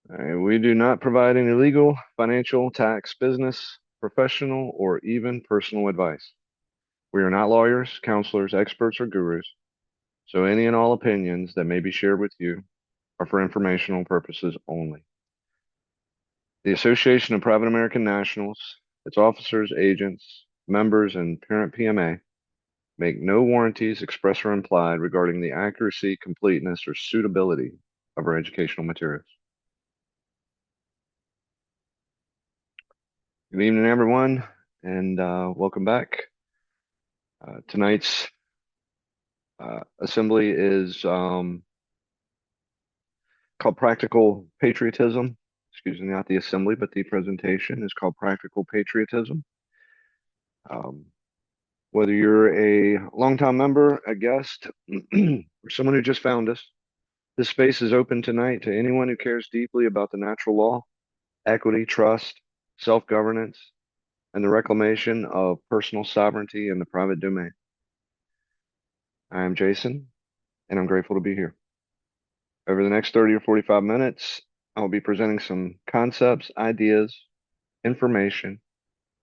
We do not provide any legal, financial, tax, business, professional, or even personal advice. We are not lawyers, counselors, experts, or gurus, so any and all opinions that may be shared with you are for informational purposes only. The Association of Private American Nationals, its officers, agents, members, and parent PMA make no warranties, express or implied, regarding the accuracy, completeness, or suitability of our educational materials. Good evening, everyone, and welcome back. Tonight's assembly is called Practical Patriotism. Excuse me, not the assembly, but the presentation is called Practical Patriotism. Um, whether you're a longtime member, a guest, or someone who just found us, this space is open tonight to anyone who cares deeply about the natural law, equity, trust, self-governance, and the reclamation of personal sovereignty in the private domain. I am Jason, and I'm grateful to be here. Over the next 30 or 45 minutes, I'll be presenting some concepts, ideas, information,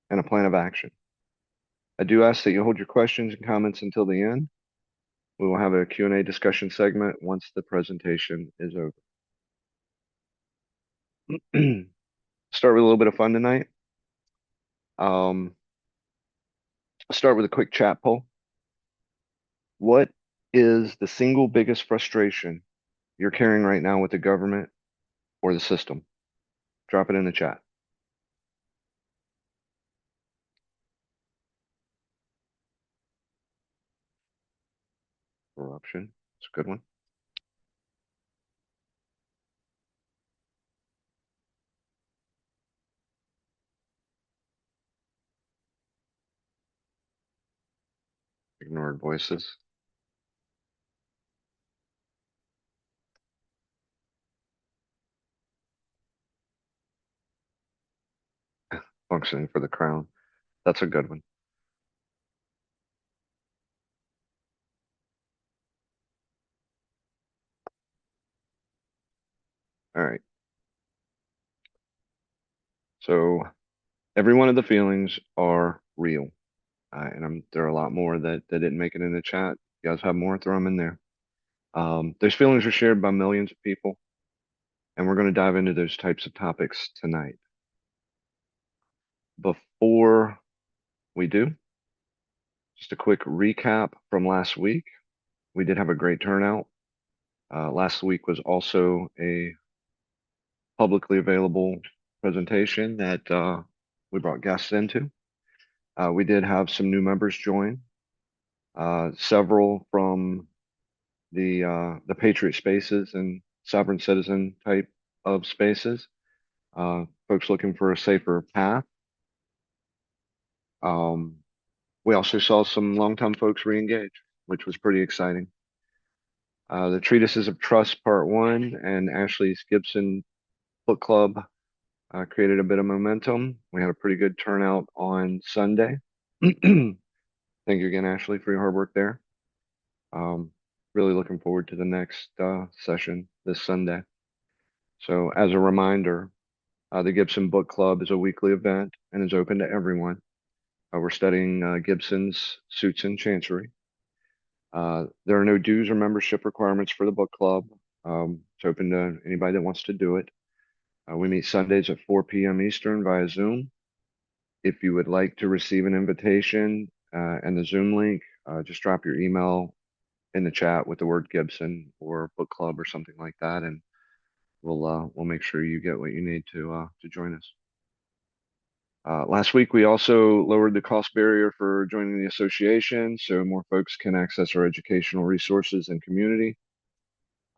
and a plan of action. I do ask that you hold your questions and comments until the end. We will have a Q&A discussion segment once the presentation is over. Start with a little bit of fun tonight. I'll start with a quick chat poll. What is the single biggest frustration you're carrying right now with the government or the system? Drop it in the chat. Corruption. It's a good one. Ignored voices. Functioning for the crown. That's a good one. All right. So every one of the feelings are real. And there are a lot more that didn't make it in the chat. You guys have more, throw them in there. Those feelings are shared by millions of people, and we're going to dive into those types of topics tonight. Before we do, just a quick recap from last week. We did have a great turnout. Last week was also a publicly available presentation that we brought guests into. We did have some new members join, several from the Patriot spaces and sovereign citizen type of spaces. Folks looking for a safer path. We also saw some longtime folks re-engage, which was pretty exciting. The Treatises of Trust Part 1 and Ashley's Gibson Book Club created a bit of momentum. We had a pretty good turnout on Sunday. Thank you again, Ashley, for your hard work there. Really looking forward to the next session this Sunday. So, as a reminder, the Gibson Book Club is a weekly event and is open to everyone. We're studying Gibson's Suits and Chancery. There are no dues or membership requirements for the book club. It's open to anybody that wants to do it. We meet Sundays at 4 p.m. Eastern via Zoom. If you would like to receive an invitation and the Zoom link, just drop your email in the chat with the word Gibson or book club or something like that, and we'll make sure you get what you need to join us. Last week, we also lowered the cost barrier for joining the association so more folks can access our educational resources and community.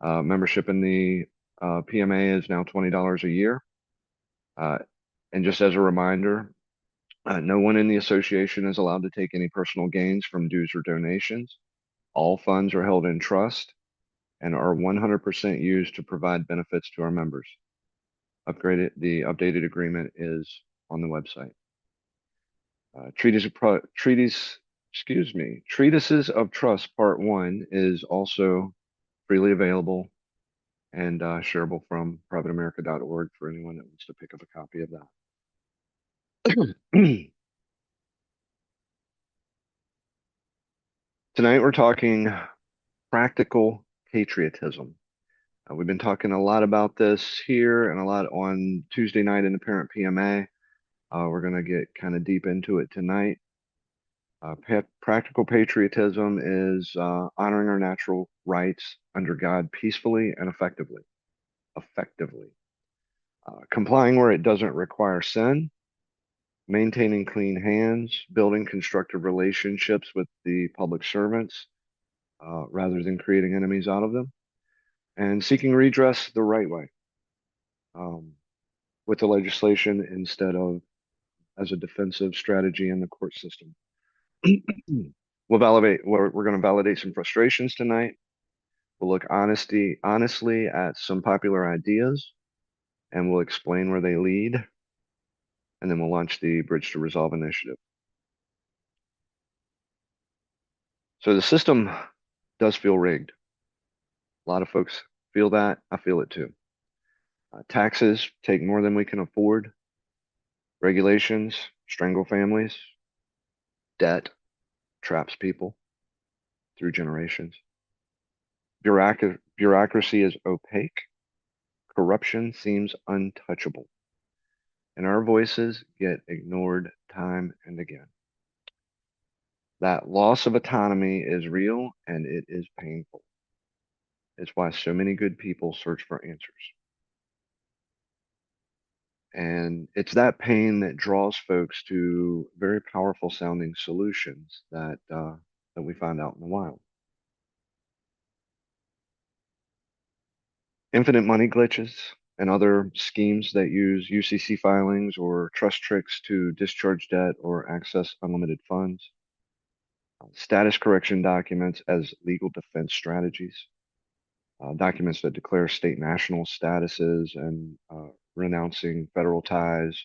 Membership in the PMA is now $20 a year. And just as a reminder, no one in the association is allowed to take any personal gains from dues or donations. All funds are held in trust and are 100% used to provide benefits to our members. The updated agreement is on the website. Treatises of Trust Part 1 is also freely available and shareable from privateamerica.org for anyone that wants to pick up a copy of that. Tonight we're talking practical patriotism. We've been talking a lot about this here and a lot on Tuesday night in the Parent PMA. We're going to get kind of deep into it tonight. Practical patriotism is honoring our natural rights under God peacefully and effectively. Effectively. Complying where it doesn't require sin, maintaining clean hands, building constructive relationships with the public servants rather than creating enemies out of them, and seeking redress the right way um, with the legislation instead of as a defensive strategy in the court system. We're going to validate some frustrations tonight. We'll look honestly at some popular ideas, and we'll explain where they lead, and then we'll launch the Bridge to Resolve initiative. So the system does feel rigged. A lot of folks feel that. I feel it too. Taxes take more than we can afford. Regulations strangle families. Debt traps people through generations. Bureaucracy is opaque. Corruption seems untouchable. And our voices get ignored time and again. That loss of autonomy is real and it is painful. It's why so many good people search for answers. And it's that pain that draws folks to very powerful sounding solutions that we find out in the wild. Infinite money glitches and other schemes that use UCC filings or trust tricks to discharge debt or access unlimited funds. Status correction documents as legal defense strategies. Documents that declare state national statuses and renouncing federal ties.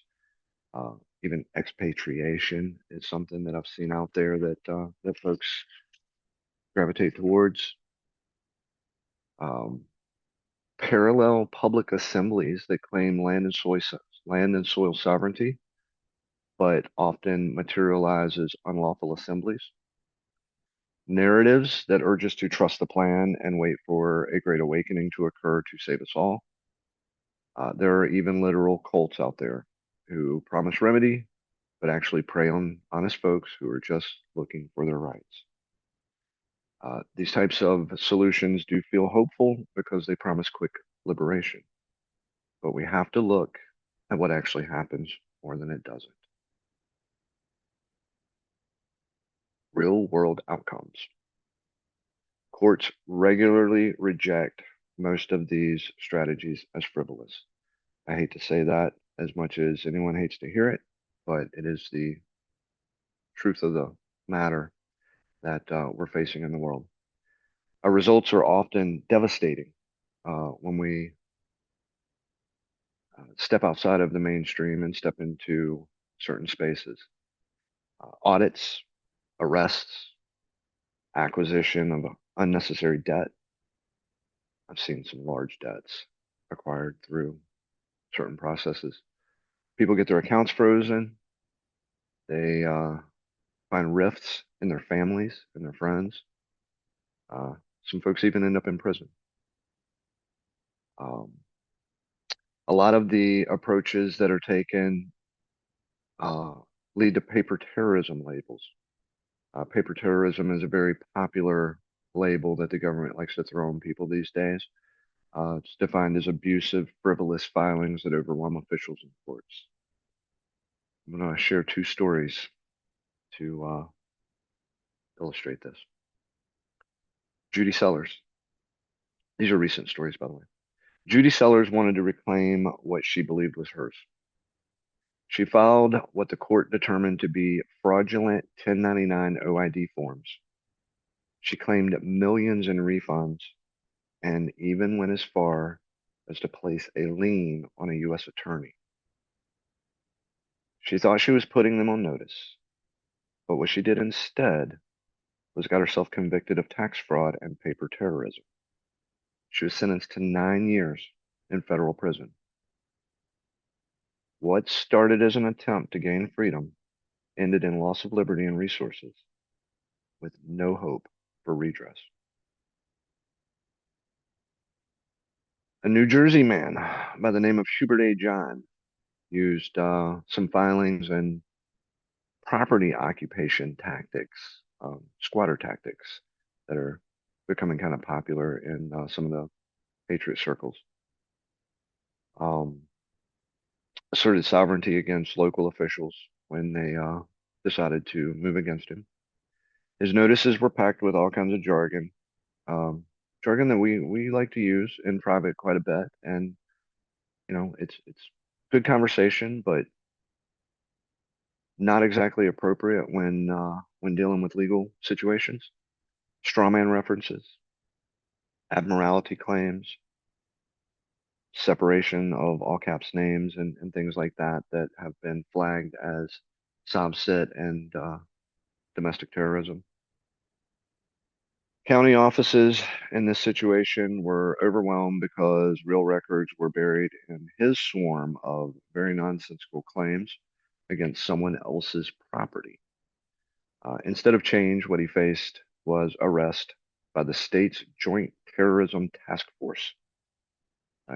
Uh, Even expatriation is something that I've seen out there that folks gravitate towards. Um, Parallel public assemblies that claim land and soil sovereignty, but often materialize as unlawful assemblies. Narratives that urge us to trust the plan and wait for a great awakening to occur to save us all. There are even literal cults out there who promise remedy, but actually prey on honest folks who are just looking for their rights. These types of solutions do feel hopeful because they promise quick liberation, but we have to look at what actually happens more than it doesn't. Real world outcomes. Courts regularly reject most of these strategies as frivolous. I hate to say that as much as anyone hates to hear it, but it is the truth of the matter that we're facing in the world. Our results are often devastating when we step outside of the mainstream and step into certain spaces. Audits, arrests, acquisition of unnecessary debt. I've seen some large debts acquired through certain processes. People get their accounts frozen. They find rifts in their families and their friends. Uh, some folks even end up in prison. Um, a lot of the approaches that are taken uh, lead to paper terrorism labels. Paper terrorism is a very popular label that the government likes to throw on people these days. It's defined as abusive, frivolous filings that overwhelm officials and courts. I'm going to share two stories to illustrate this. Judy Sellers. These are recent stories, by the way. Judy Sellers wanted to reclaim what she believed was hers. She filed what the court determined to be fraudulent 1099 OID forms. She claimed millions in refunds and even went as far as to place a lien on a U.S. attorney. She thought she was putting them on notice, but what she did instead was got herself convicted of tax fraud and paper terrorism. She was sentenced to 9 years in federal prison. What started as an attempt to gain freedom ended in loss of liberty and resources with no hope for redress. A New Jersey man by the name of Hubert A. John used some filings and property occupation tactics, squatter tactics that are becoming kind of popular in some of the patriot circles. Um, Asserted sovereignty against local officials when they decided to move against him. His notices were packed with all kinds of jargon, um, jargon that we like to use in private quite a bit, and it's good conversation, but not exactly appropriate when dealing with legal situations. Strawman references, admiralty claims, separation of all caps names, and things like that that have been flagged as sob sit and domestic terrorism. County offices in this situation were overwhelmed because real records were buried in his swarm of very nonsensical claims against someone else's property. Instead of change, what he faced was arrest by the state's Joint Terrorism Task Force.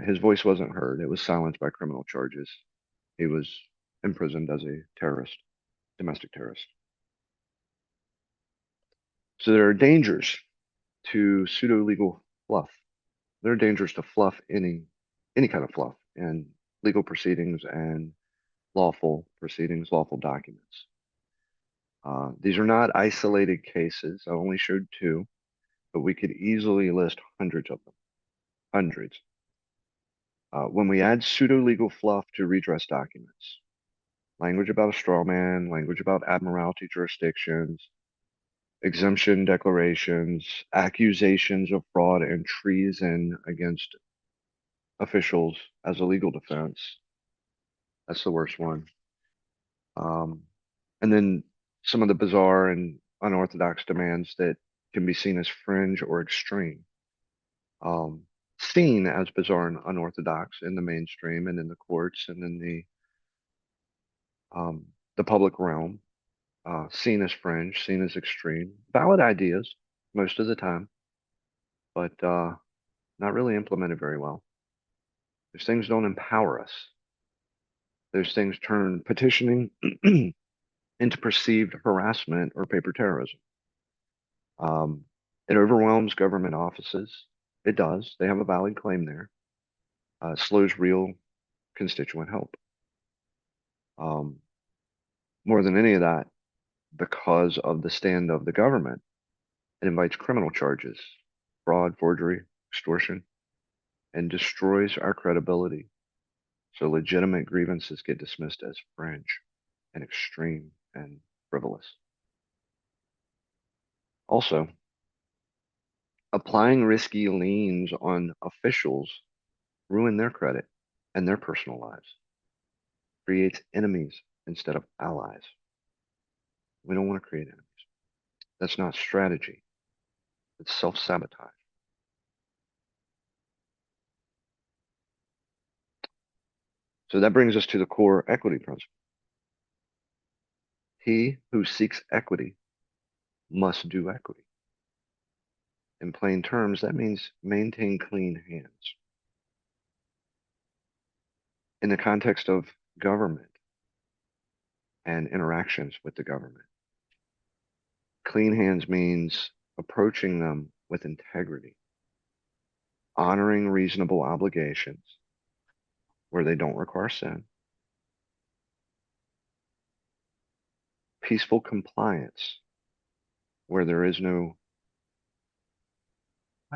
His voice wasn't heard. It was silenced by criminal charges. He was imprisoned as a terrorist, domestic terrorist. So there are dangers to pseudo-legal fluff. There are dangers to fluff any kind of fluff in legal proceedings and lawful proceedings, lawful documents. These are not isolated cases. I only showed two, but we could easily list hundreds of them. Hundreds. When we add pseudo-legal fluff to redress documents, language about a straw man, language about admiralty jurisdictions, exemption declarations, accusations of fraud and treason against officials as a legal defense. That's the worst one. Um, and then some of the bizarre and unorthodox demands that can be seen as fringe or extreme. Seen as bizarre and unorthodox in the mainstream and in the courts and in the public realm, seen as fringe, seen as extreme. Valid ideas most of the time, but not really implemented very well. Those things don't empower us. Those things turn petitioning into perceived harassment or paper terrorism. Um, it overwhelms government offices. It does. They have a valid claim there. Slows real constituent help. Um, More than any of that, because of the stand of the government, it invites criminal charges, fraud, forgery, extortion, and destroys our credibility. So legitimate grievances get dismissed as fringe and extreme and frivolous. Also, applying risky liens on officials ruin their credit and their personal lives, creates enemies instead of allies. We don't want to create enemies. That's not strategy. It's self-sabotage. So that brings us to the core equity principle. He who seeks equity must do equity. In plain terms, that means maintain clean hands. In the context of government and interactions with the government, clean hands means approaching them with integrity, honoring reasonable obligations where they don't require sin, peaceful compliance where there is no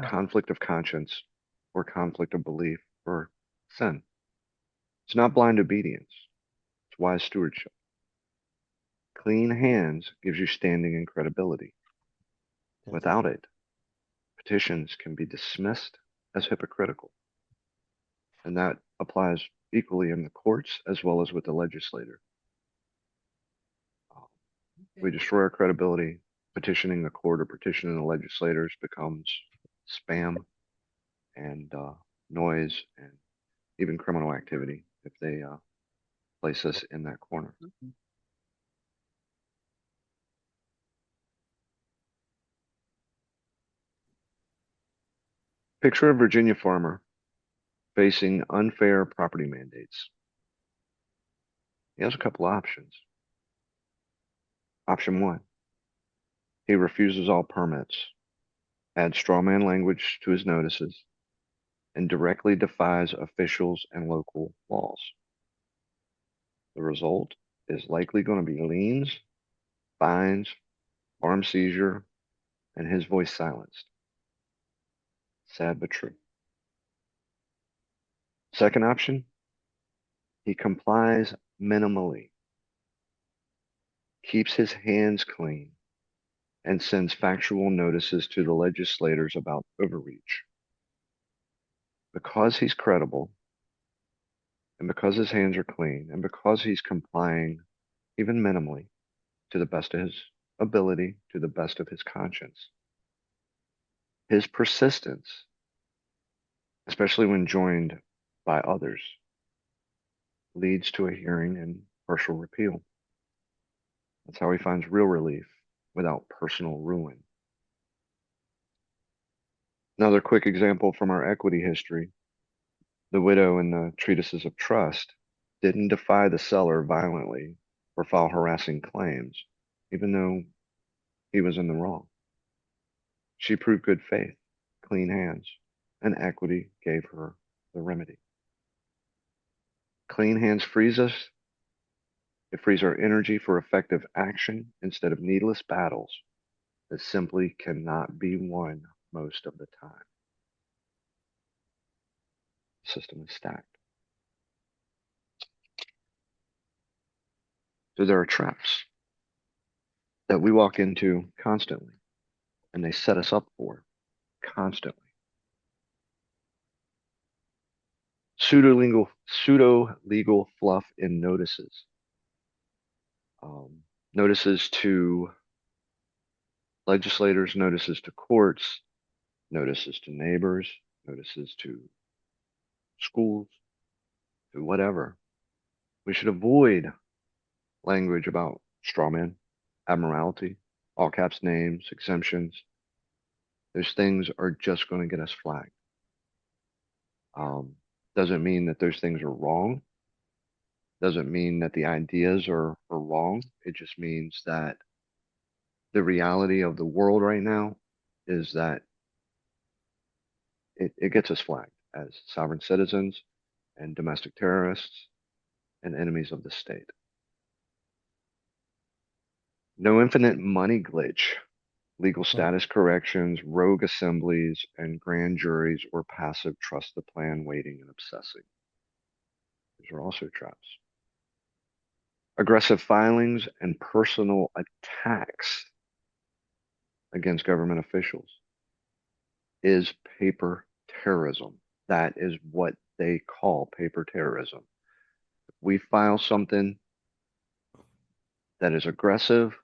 conflict of conscience or conflict of belief or sin. It's not blind obedience. It's wise stewardship. Clean hands gives you standing and credibility. Without it, petitions can be dismissed as hypocritical. And that applies equally in the courts as well as with the legislator. We destroy our credibility. Petitioning the court or petitioning the legislators becomes spam and noise and even criminal activity if they place us in that corner. Picture a Virginia farmer facing unfair property mandates. He has a couple options. Option one, he refuses all permits, adds strawman language to his notices, and directly defies officials and local laws. The result is likely going to be liens, fines, farm seizure, and his voice silenced. Sad but true. Second option, he complies minimally, keeps his hands clean, and sends factual notices to the legislators about overreach. Because he's credible, and because his hands are clean, and because he's complying even minimally to the best of his ability, to the best of his conscience, his persistence, especially when joined by others, leads to a hearing and partial repeal. That's how he finds real relief without personal ruin. Another quick example from our equity history, the widow in the Treatises of Trust didn't defy the seller violently or file harassing claims, even though he was in the wrong. She proved good faith, clean hands, and equity gave her the remedy. Clean hands frees us. It frees our energy for effective action instead of needless battles that simply cannot be won most of the time. The system is stacked. So there are traps that we walk into constantly, and they set us up for constantly. Pseudo-legal fluff in notices. Notices to legislators, notices to courts, notices to neighbors, notices to schools, to whatever. We should avoid language about strawman, abnormality, all caps names, exemptions. Those things are just going to get us flagged. Doesn't mean that those things are wrong. Doesn't mean that the ideas are wrong. It just means that the reality of the world right now is that it gets us flagged as sovereign citizens and domestic terrorists and enemies of the state. No infinite money glitch, legal status corrections, rogue assemblies, and grand juries or passive trust the plan waiting and obsessing. These are also traps. Aggressive filings and personal attacks against government officials is paper terrorism. That is what they call paper terrorism. We file something that is aggressive,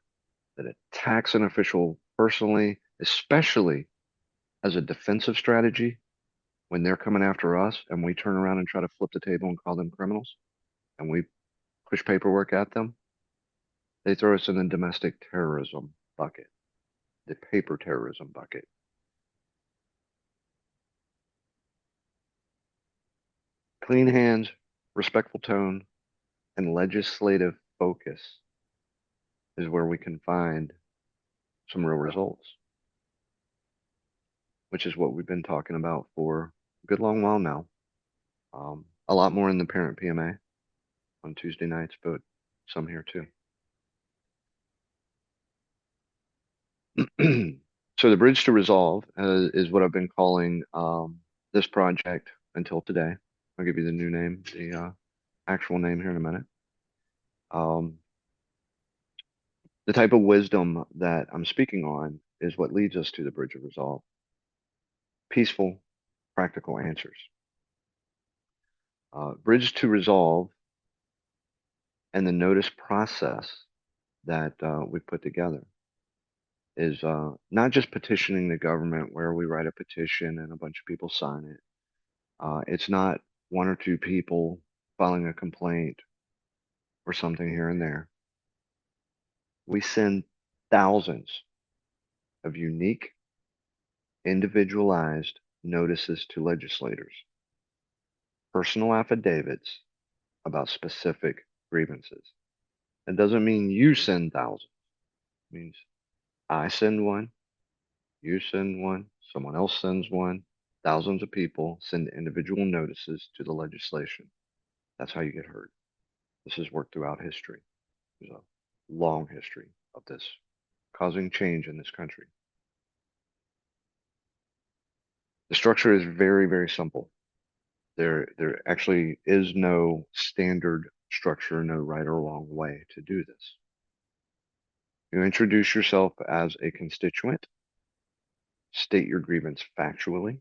that attacks an official personally, especially as a defensive strategy when they're coming after us and we turn around and try to flip the table and call them criminals and we push paperwork at them, they throw us in the domestic terrorism bucket, the paper terrorism bucket. Clean hands, respectful tone, and legislative focus is where we can find some real results, which is what we've been talking about for a good long while now. A lot more in the parent PMA on Tuesday nights, but some here too. So the bridge to resolve is what I've been calling this project until today. I'll give you the new name, the actual name here in a minute. Um, the type of wisdom that I'm speaking on is what leads us to the bridge of resolve. Peaceful, practical answers. Bridge to resolve and the notice process that we've put together is not just petitioning the government where we write a petition and a bunch of people sign it. It's not one or two people filing a complaint or something here and there. We send thousands of unique, individualized notices to legislators, personal affidavits about specific grievances. It doesn't mean you send thousands. It means I send one, you send one, someone else sends one. Thousands of people send individual notices to the legislation. That's how you get heard. This has worked throughout history. There's a long history of this causing change in this country. The structure is very, very simple. There actually is no standard structure, no right or wrong way to do this. You introduce yourself as a constituent, state your grievance factually,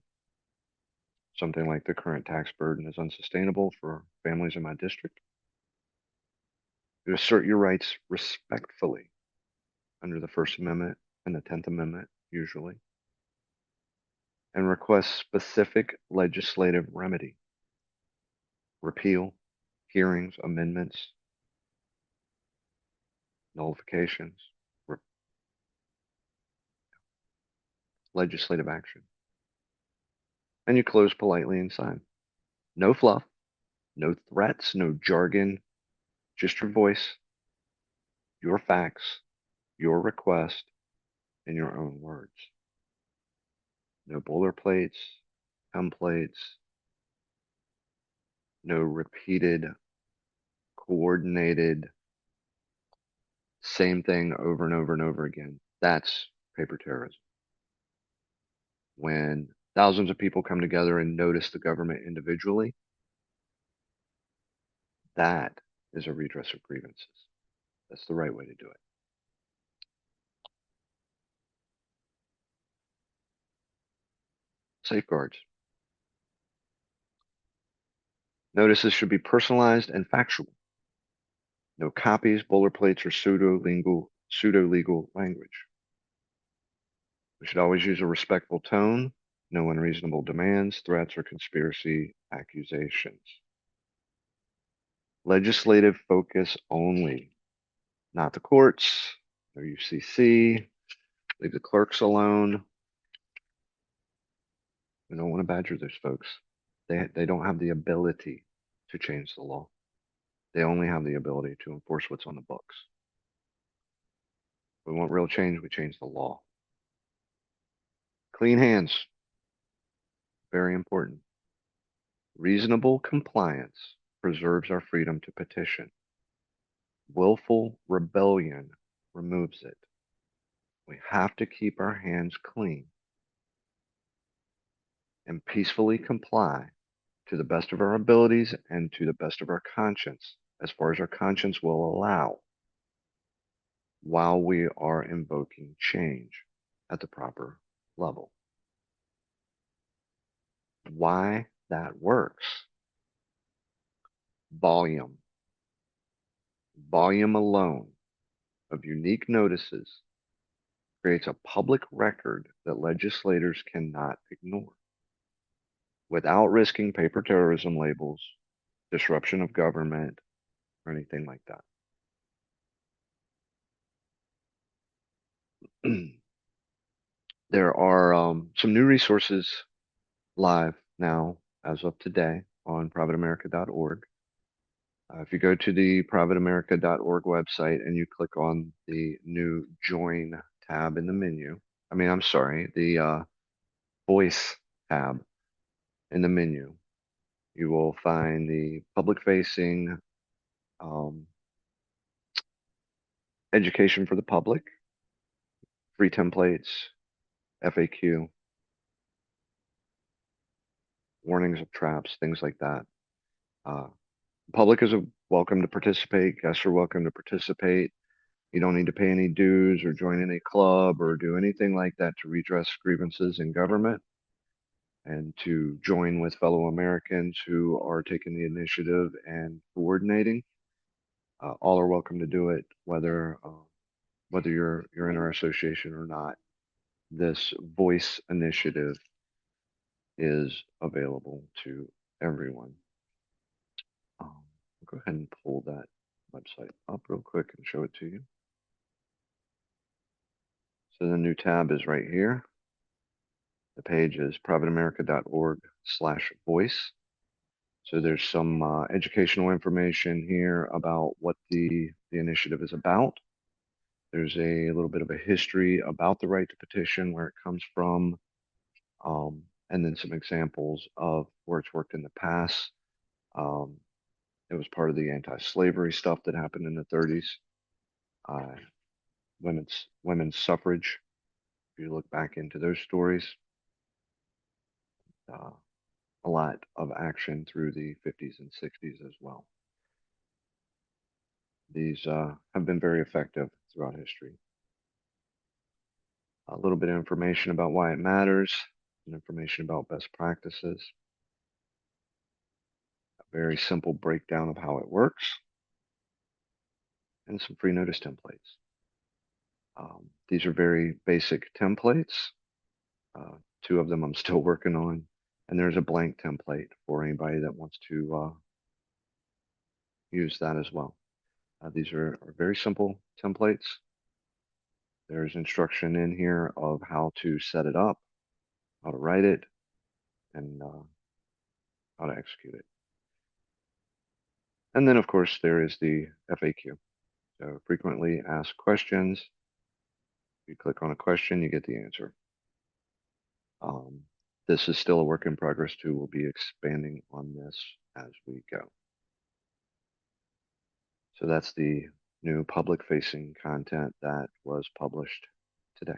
something like the current tax burden is unsustainable for families in my district. You assert your rights respectfully under the First Amendment and the 10th Amendment, usually, and request specific legislative remedy, repeal, hearings, amendments, nullifications, legislative action. And you close politely and sign. No fluff, no threats, no jargon, just your voice, your facts, your request, in your own words. No boilerplates, templates, no repeated, coordinated, same thing over and over and over again. That's paper terrorism. When thousands of people come together and notice the government individually, that is a redress of grievances. That's the right way to do it. Safeguards. Notices should be personalized and factual. No copies, boilerplates, or pseudo-legal language. We should always use a respectful tone, no unreasonable demands, threats, or conspiracy accusations. Legislative focus only, not the courts, no UCC, leave the clerks alone. We don't want to badger those folks. They don't have the ability to change the law. They only have the ability to enforce what's on the books. If we want real change, we change the law. Clean hands, very important. Reasonable compliance preserves our freedom to petition. Willful rebellion removes it. We have to keep our hands clean and peacefully comply to the best of our abilities and to the best of our conscience, as far as our conscience will allow, while we are invoking change at the proper level. Why that works? Volume. Volume alone of unique notices creates a public record that legislators cannot ignore without risking paper terrorism labels, disruption of government, or anything like that. There are some new resources live now as of today on privateamerica.org. If you go to the privateamerica.org website and you click on the new Join tab in the menu, I'm sorry, the Voice tab in the menu, you will find the public-facing um, education for the public, free templates, FAQ, warnings of traps, things like that. Uh, Public is welcome to participate. Guests are welcome to participate. You don't need to pay any dues or join any club or do anything like that to redress grievances in government and to join with fellow Americans who are taking the initiative and coordinating. All are welcome to do it, whether whether you're in our association or not, this voice initiative is available to everyone. I'll go ahead and pull that website up real quick and show it to you. So the new tab is right here. The page is privateamerica.org/voice. So there's some educational information here about what the initiative is about. There's a little bit of a history about the right to petition, where it comes from, and then some examples of where it's worked in the past. Um, it was part of the anti-slavery stuff that happened in the 30s. Uh, women's suffrage. If you look back into those stories, uh, a lot of action through the 50s and 60s as well. These have been very effective throughout history. A little bit of information about why it matters, and information about best practices, a very simple breakdown of how it works, and some free notice templates. These are very basic templates. Uh, Two of them I'm still working on, and there's a blank template for anybody that wants to use that as well. These are very simple templates. There's instruction in here of how to set it up, how to write it, and how to execute it. And then, of course, there is the FAQ. So frequently asked questions. You click on a question, you get the answer. This is still a work in progress too. We'll be expanding on this as we go. So that's the new public facing content that was published today.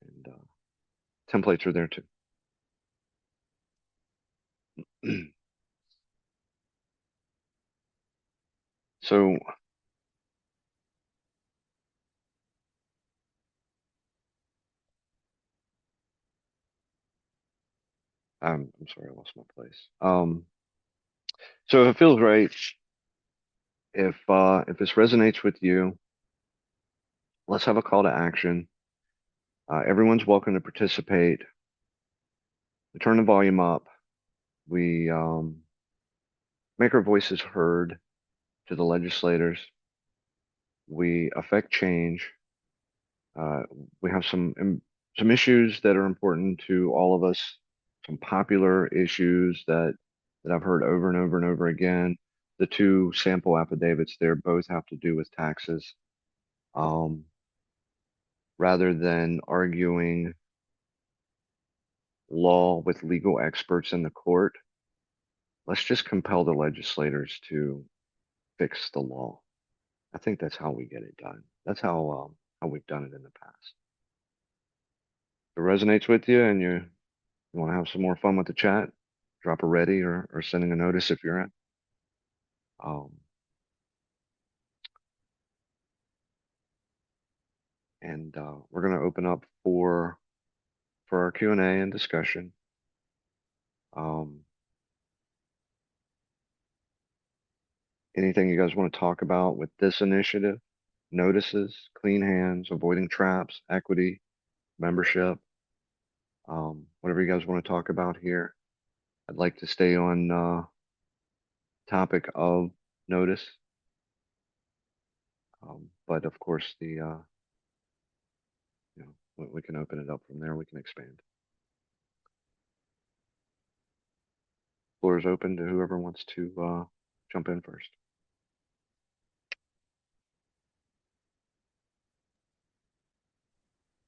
And templates are there too. So I'm sorry, I lost my place. So if it feels right, if this resonates with you, let's have a call to action. Everyone's welcome to participate. We turn the volume up. We make our voices heard to the legislators. We affect change. Uh, we have some issues that are important to all of us. Some popular issues that I've heard over and over and over again. The two sample affidavits there both have to do with taxes. Rather than arguing law with legal experts in the court, let's just compel the legislators to fix the law. I think that's how we get it done. That's how we've done it in the past. If it resonates with you and you want to have some more fun with the chat, drop a ready or sending a notice if you're in. Um, and we're going to open up for our Q&A and discussion. Anything you guys want to talk about with this initiative? Notices, clean hands, avoiding traps, equity, membership, whatever you guys want to talk about here. I'd like to stay on topic of notice, but of course we can open it up from there. We can expand. Floor is open to whoever wants to jump in first.